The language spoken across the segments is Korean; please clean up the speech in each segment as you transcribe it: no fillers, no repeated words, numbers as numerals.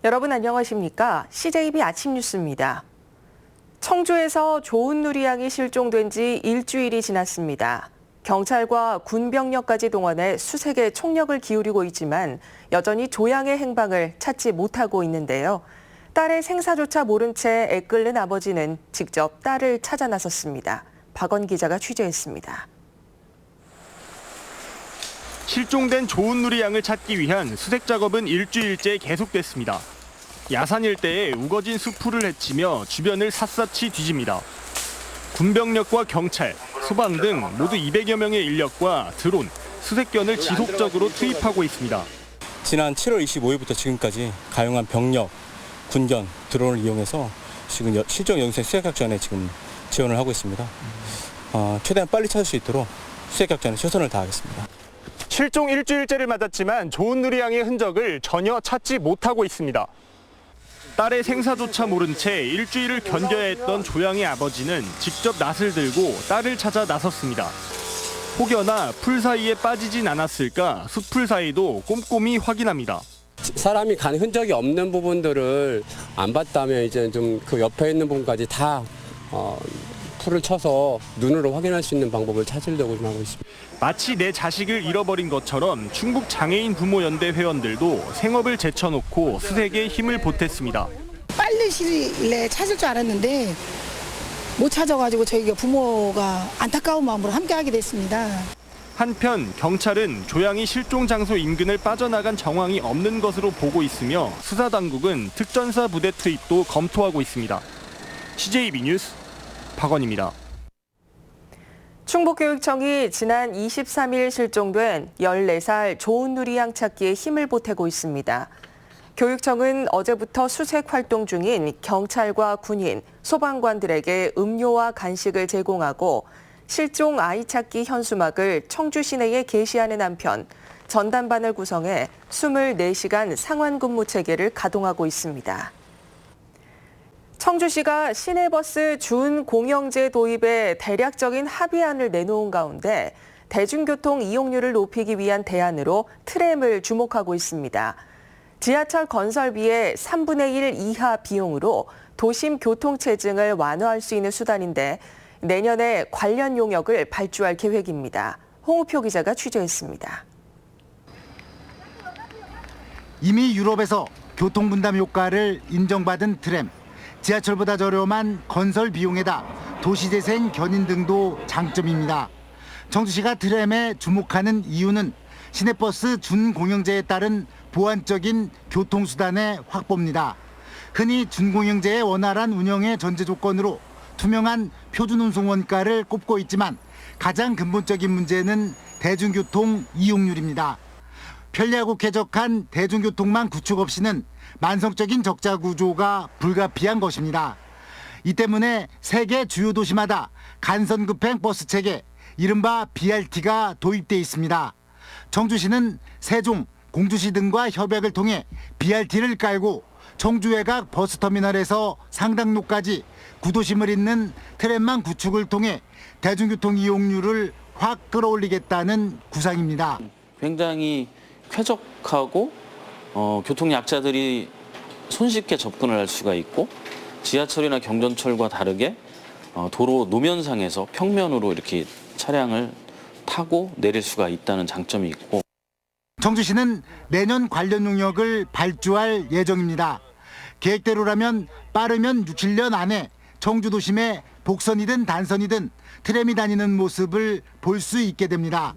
여러분 안녕하십니까? CJB 아침 뉴스입니다. 청주에서 조은 누리 양이 실종된 지 일주일이 지났습니다. 경찰과 군병력까지 동원해 수색에 총력을 기울이고 있지만 여전히 조양의 행방을 찾지 못하고 있는데요. 딸의 생사조차 모른 채 애끓는 아버지는 직접 딸을 찾아 나섰습니다. 박원 기자가 취재했습니다. 실종된 조은 누리 양을 찾기 위한 수색 작업은 일주일째 계속됐습니다. 야산 일대에 우거진 수풀을 헤치며 주변을 샅샅이 뒤집니다. 군병력과 경찰, 소방 등 모두 200여 명의 인력과 드론, 수색견을 지속적으로 투입하고 있습니다. 지난 7월 25일부터 지금까지 가용한 병력, 군견, 드론을 이용해서 지금 실종 영생 수색작전에 지금 지원을 하고 있습니다. 최대한 빨리 찾을 수 있도록 수색작전에 최선을 다하겠습니다. 실종 일주일째를 맞았지만 조은 누리 양의 흔적을 전혀 찾지 못하고 있습니다. 딸의 생사조차 모른 채 일주일을 견뎌야 했던 조양의 아버지는 직접 낫을 들고 딸을 찾아 나섰습니다. 혹여나 풀 사이에 빠지진 않았을까 숲풀 사이도 꼼꼼히 확인합니다. 사람이 간 흔적이 없는 부분들을 안 봤다면 이제 좀 그 옆에 있는 부분까지 다 풀을 쳐서 눈으로 확인할 수 있는 방법을 찾으려고 좀 하고 있습니다. 마치 내 자식을 잃어버린 것처럼 충북 장애인 부모연대 회원들도 생업을 제쳐놓고 수색에 힘을 보탰습니다. 빨리 시일에 찾을 줄 알았는데 못 찾아가지고 저희가 부모가 안타까운 마음으로 함께하게 됐습니다. 한편 경찰은 조양이 실종 장소 인근을 빠져나간 정황이 없는 것으로 보고 있으며 수사당국은 특전사 부대 투입도 검토하고 있습니다. CJB 뉴스 박원입니다. 충북교육청이 지난 23일 실종된 14살 조은 누리 양 찾기에 힘을 보태고 있습니다. 교육청은 어제부터 수색 활동 중인 경찰과 군인, 소방관들에게 음료와 간식을 제공하고 실종 아이 찾기 현수막을 청주 시내에 게시하는 한편 전담반을 구성해 24시간 상환 근무 체계를 가동하고 있습니다. 청주시가 시내버스 준공영제 도입에 대략적인 합의안을 내놓은 가운데 대중교통 이용률을 높이기 위한 대안으로 트램을 주목하고 있습니다. 지하철 건설비의 3분의 1 이하 비용으로 도심 교통체증을 완화할 수 있는 수단인데 내년에 관련 용역을 발주할 계획입니다. 홍우표 기자가 취재했습니다. 이미 유럽에서 교통분담 효과를 인정받은 트램. 지하철보다 저렴한 건설 비용에다 도시재생 견인 등도 장점입니다. 청주시가 트램에 주목하는 이유는 시내버스 준공영제에 따른 보완적인 교통수단의 확보입니다. 흔히 준공영제의 원활한 운영의 전제 조건으로 투명한 표준운송 원가를 꼽고 있지만 가장 근본적인 문제는 대중교통 이용률입니다. 편리하고 쾌적한 대중교통망 구축 없이는 만성적인 적자 구조가 불가피한 것입니다. 이 때문에 세계 주요 도시마다 간선급행 버스 체계, 이른바 BRT가 도입돼 있습니다. 청주시는 세종, 공주시 등과 협약을 통해 BRT를 깔고 청주 외곽 버스터미널에서 상당로까지 구도심을 잇는 트램망 구축을 통해 대중교통 이용률을 확 끌어올리겠다는 구상입니다. 굉장히 쾌적하고 교통약자들이 손쉽게 접근을 할 수가 있고 지하철이나 경전철과 다르게 도로 노면상에서 평면으로 이렇게 차량을 타고 내릴 수가 있다는 장점이 있고 청주시는 내년 관련 용역을 발주할 예정입니다. 계획대로라면 빠르면 6-7년 안에 청주 도심에 복선이든 단선이든 트램이 다니는 모습을 볼 수 있게 됩니다.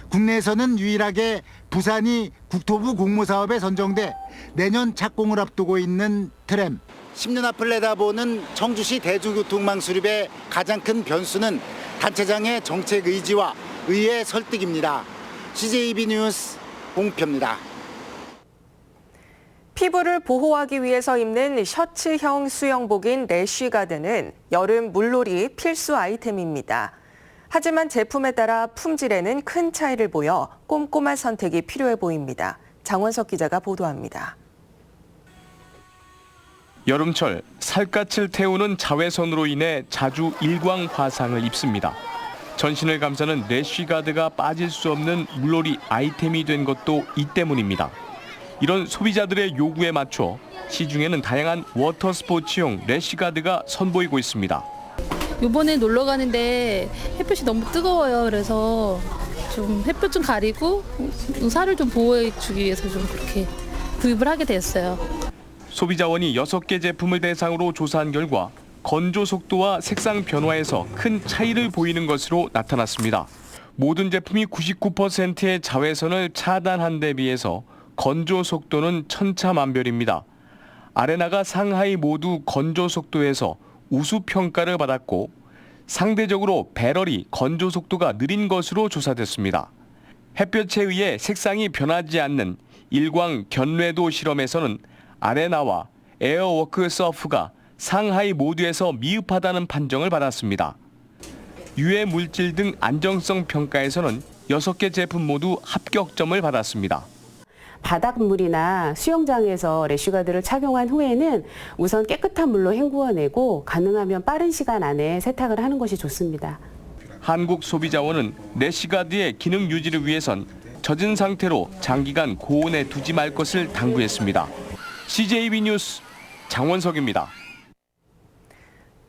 국내에서는 유일하게 부산이 국토부 공모사업에 선정돼 내년 착공을 앞두고 있는 트램. 10년 앞을 내다보는 청주시 대중교통망 수립의 가장 큰 변수는 단체장의 정책 의지와 의회 설득입니다. CJB 뉴스 홍표입니다. 피부를 보호하기 위해서 입는 셔츠형 수영복인 래쉬가드는 여름 물놀이 필수 아이템입니다. 하지만 제품에 따라 품질에는 큰 차이를 보여 꼼꼼한 선택이 필요해 보입니다. 장원석 기자가 보도합니다. 여름철 살갗을 태우는 자외선으로 인해 자주 일광 화상을 입습니다. 전신을 감싸는 래쉬가드가 빠질 수 없는 물놀이 아이템이 된 것도 이 때문입니다. 이런 소비자들의 요구에 맞춰 시중에는 다양한 워터 스포츠용 래쉬가드가 선보이고 있습니다. 이번에 놀러 가는데 햇볕이 너무 뜨거워요. 그래서 좀 햇볕 좀 가리고 살을 좀 보호해주기 위해서 좀 그렇게 구입을 하게 됐어요. 소비자원이 6개 제품을 대상으로 조사한 결과 건조 속도와 색상 변화에서 큰 차이를 보이는 것으로 나타났습니다. 모든 제품이 99%의 자외선을 차단한 데 비해서 건조 속도는 천차만별입니다. 아레나가 상하이 모두 건조 속도에서 우수 평가를 받았고 상대적으로 배럴이 건조 속도가 느린 것으로 조사됐습니다. 햇볕에 의해 색상이 변하지 않는 일광 견뢰도 실험에서는 아레나와 에어워크 서프가 상하이 모두에서 미흡하다는 판정을 받았습니다. 유해 물질 등 안정성 평가에서는 6개 제품 모두 합격점을 받았습니다. 바닷물이나 수영장에서 래쉬가드를 착용한 후에는 우선 깨끗한 물로 헹구어내고 가능하면 빠른 시간 안에 세탁을 하는 것이 좋습니다. 한국소비자원은 래쉬가드의 기능 유지를 위해선 젖은 상태로 장기간 고온에 두지 말 것을 당부했습니다. CJB 뉴스 장원석입니다.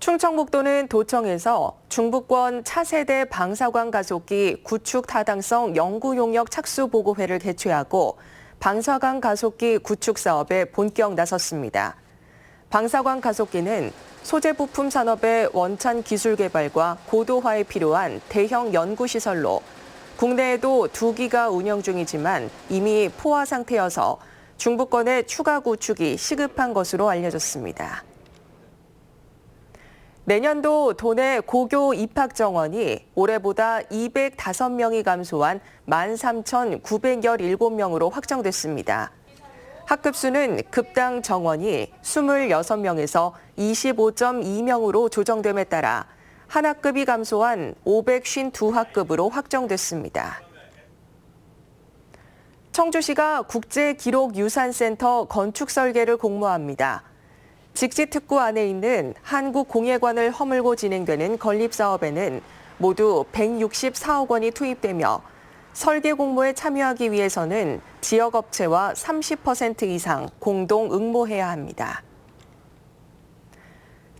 충청북도는 도청에서 중부권 차세대 방사광 가속기 구축 타당성 연구 용역 착수 보고회를 개최하고 방사광 가속기 구축 사업에 본격 나섰습니다. 방사광 가속기는 소재 부품 산업의 원천 기술 개발과 고도화에 필요한 대형 연구시설로 국내에도 2기가 운영 중이지만 이미 포화 상태여서 중부권의 추가 구축이 시급한 것으로 알려졌습니다. 내년도 도내 고교 입학 정원이 올해보다 205명이 감소한 13,917명으로 확정됐습니다. 학급 수는 급당 정원이 26명에서 25.2명으로 조정됨에 따라 한 학급이 감소한 552학급으로 확정됐습니다. 청주시가 국제기록유산센터 건축 설계를 공모합니다. 직지특구 안에 있는 한국공예관을 허물고 진행되는 건립사업에는 모두 164억 원이 투입되며 설계 공모에 참여하기 위해서는 지역업체와 30% 이상 공동 응모해야 합니다.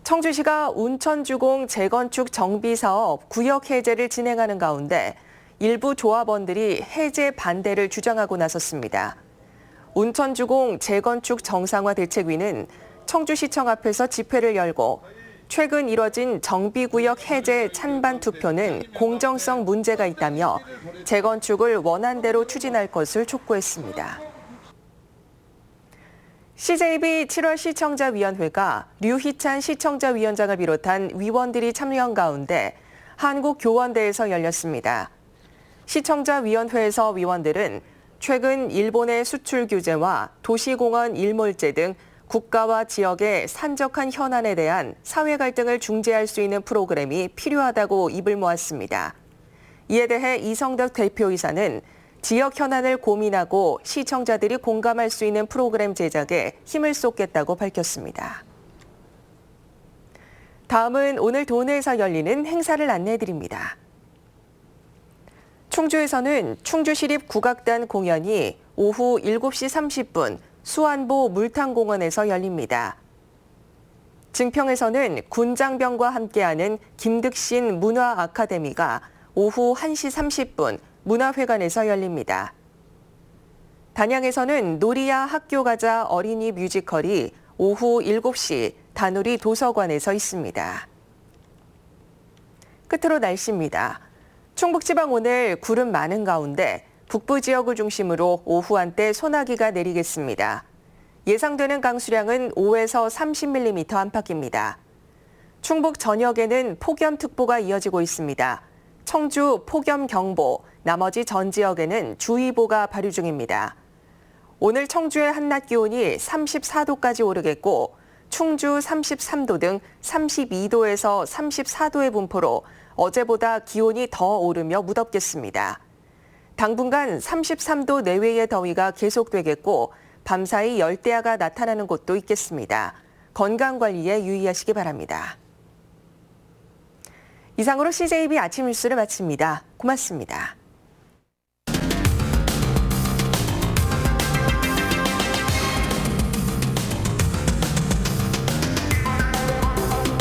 청주시가 운천주공 재건축 정비사업 구역 해제를 진행하는 가운데 일부 조합원들이 해제 반대를 주장하고 나섰습니다. 운천주공 재건축 정상화 대책위는 청주시청 앞에서 집회를 열고 최근 이뤄진 정비구역 해제 찬반 투표는 공정성 문제가 있다며 재건축을 원안대로 추진할 것을 촉구했습니다. CJB 7월 시청자위원회가 류희찬 시청자위원장을 비롯한 위원들이 참여한 가운데 한국교원대에서 열렸습니다. 시청자위원회에서 위원들은 최근 일본의 수출 규제와 도시공원 일몰제 등 국가와 지역의 산적한 현안에 대한 사회 갈등을 중재할 수 있는 프로그램이 필요하다고 입을 모았습니다. 이에 대해 이성덕 대표이사는 지역 현안을 고민하고 시청자들이 공감할 수 있는 프로그램 제작에 힘을 쏟겠다고 밝혔습니다. 다음은 오늘 도내에서 열리는 행사를 안내해드립니다. 충주에서는 충주시립국악단 공연이 오후 7시 30분 수안보 물탕공원에서 열립니다. 증평에서는 군장병과 함께하는 김득신 문화아카데미가 오후 1시 30분 문화회관에서 열립니다. 단양에서는 놀이야 학교 가자 어린이 뮤지컬이 오후 7시 다누리 도서관에서 있습니다. 끝으로 날씨입니다. 충북지방 오늘 구름 많은 가운데 북부 지역을 중심으로 오후 한때 소나기가 내리겠습니다. 예상되는 강수량은 5에서 30mm 안팎입니다. 충북 전역에는 폭염특보가 이어지고 있습니다. 청주 폭염경보, 나머지 전 지역에는 주의보가 발효 중입니다. 오늘 청주의 한낮 기온이 34도까지 오르겠고 충주 33도 등 32도에서 34도의 분포로 어제보다 기온이 더 오르며 무덥겠습니다. 당분간 33도 내외의 더위가 계속되겠고 밤사이 열대야가 나타나는 곳도 있겠습니다. 건강관리에 유의하시기 바랍니다. 이상으로 CJB 아침 뉴스를 마칩니다. 고맙습니다.